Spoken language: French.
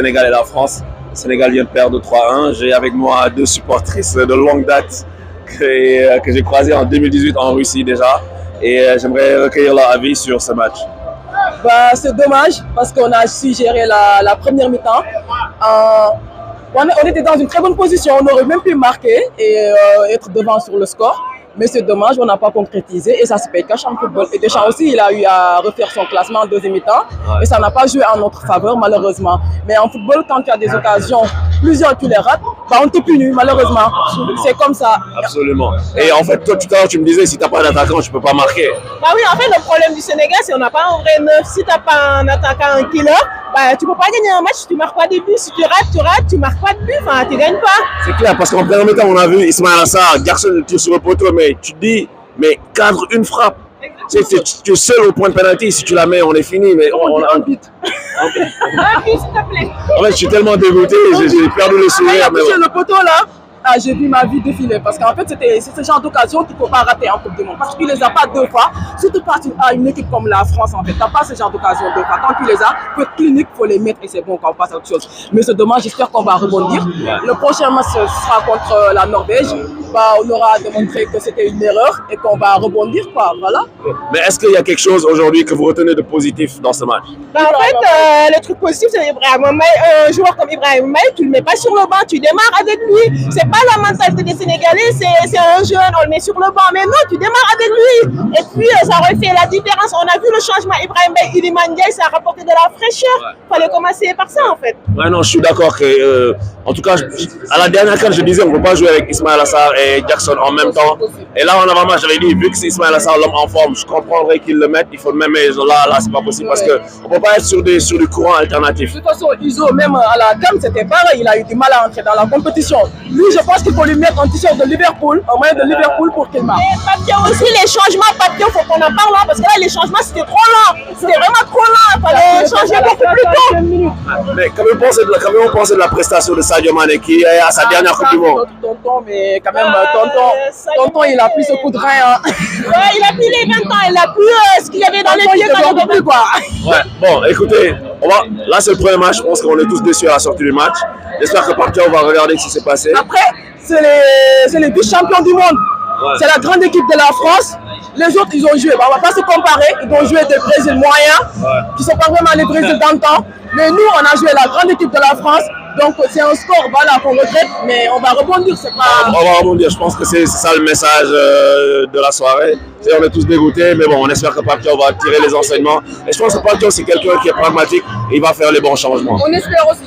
Sénégal et la France. Le Sénégal vient de perdre 3-1. J'ai avec moi deux supportrices de longue date que j'ai croisées en 2018 en Russie déjà. Et j'aimerais recueillir leur avis sur ce match. Bah, c'est dommage parce qu'on a su gérer la première mi-temps. On était dans une très bonne position, on aurait même pu marquer et être devant sur le score. Mais c'est dommage, on n'a pas concrétisé et ça se paye cash en football. Et Deschamps aussi, il a eu à refaire son classement en deuxième mi-temps et ça n'a pas joué en notre faveur malheureusement. Mais en football, quand tu as des occasions, plusieurs tu les rates, bah on te punit malheureusement. C'est comme ça. Absolument. Et en fait, toi tout à l'heure, tu me disais, si tu n'as pas d'attaquant, tu ne peux pas marquer. Bah oui, en fait, le problème du Sénégal, c'est qu'on n'a pas un vrai neuf. Si tu n'as pas un attaquant, un killer, bah, tu ne peux pas gagner un match, tu ne marques pas des buts. Si tu rates, tu ne marques pas de buts, enfin, tu ne gagnes pas. C'est clair, parce qu'en première mi-temps, on a vu Ismaïla Sarr, Gerson tire sur le poteau, mais tu te dis, mais cadre une frappe. Tu es seul au point de pénalty, si tu la mets, on est fini. Mais on a un but. Un but, s'il te plaît. En fait, je suis tellement dégoûté, j'ai perdu le sourire. Mais le poteau là. Ah, j'ai vu ma vie défiler parce qu'en fait, c'est ce genre d'occasion qu'il ne faut pas rater en Coupe du Monde. Parce que tu ne les as pas deux fois, surtout pas à une équipe comme la France en fait. Tu n'as pas ce genre d'occasion deux fois. Quand tu les as, peu clinique, il faut les mettre et c'est bon quand on passe à autre chose. Mais c'est dommage, j'espère qu'on va rebondir. Le prochain match sera contre la Norvège. Bah, on aura démontré que c'était une erreur et qu'on va rebondir, quoi. Voilà. Mais est-ce qu'il y a quelque chose aujourd'hui que vous retenez de positif dans ce match? Bah, en fait, le truc positif, c'est Ibrahim Mbaye. Un joueur comme Ibrahim Mbaye, tu ne le mets pas sur le banc, tu démarres avec lui. C'est pas la mentalité des Sénégalais, c'est un jeune, on le met sur le banc. Mais non, tu démarres avec lui. Et puis, ça aurait fait la différence. On a vu le changement. Ibrahim Mbaye, Iliman Ndiaye, ça a rapporté de la fraîcheur. Il fallait commencer par ça, en fait. Ouais, non, je suis d'accord que, en tout cas, à la dernière canne, je disais, on ne peut pas jouer avec Ismaïla Sarr et Jackson en même temps. Et là, en avant-match, j'avais dit, vu que c'est Ismaïla Sarr, l'homme en forme, je comprendrais qu'il le mette. Il faut le même, mais là, c'est pas possible parce qu'on ne peut pas être sur des courants alternatifs. De toute façon, Iso, même à la CAN, c'était pareil. Il a eu du mal à entrer dans la compétition. Lui, je pense qu'il faut lui mettre un t-shirt de Liverpool, un moyen de Liverpool pour qu'il marque. Et Papillon aussi, les changements, Papillon, il faut qu'on en parle là, parce que là, les changements, c'était trop lent. C'était vraiment trop lent. Il fallait changer beaucoup plus tôt. Mais quand même, on pense de la prestation de Sadio Mané qui est à sa dernière Coupe du Monde. Tonton, mais quand même, tonton, il a plus ce coup de rein. Hein. Ouais, il a plus les 20 ans, il a plus ce qu'il y avait dans les pieds quand il avait plus, quoi. Ouais, bon, écoutez, là, c'est le premier match. Je pense qu'on est tous déçus à la sortie du match. J'espère que Papillon va regarder ce qui s'est passé. Après, c'est les vice-champions du monde. Ouais. C'est la grande équipe de la France. Les autres, ils ont joué. On ne va pas se comparer. Ils ont joué des Brésil moyens, qui ne sont pas vraiment les Brésil d'antan. Mais nous, on a joué la grande équipe de la France. Donc, c'est un score qu'on regrette, mais on va rebondir. On va rebondir. Je pense que c'est ça le message de la soirée. On est tous dégoûtés, mais bon, on espère que Papillon va tirer les enseignements. Et je pense que Papillon, c'est quelqu'un qui est pragmatique et il va faire les bons changements. On espère aussi.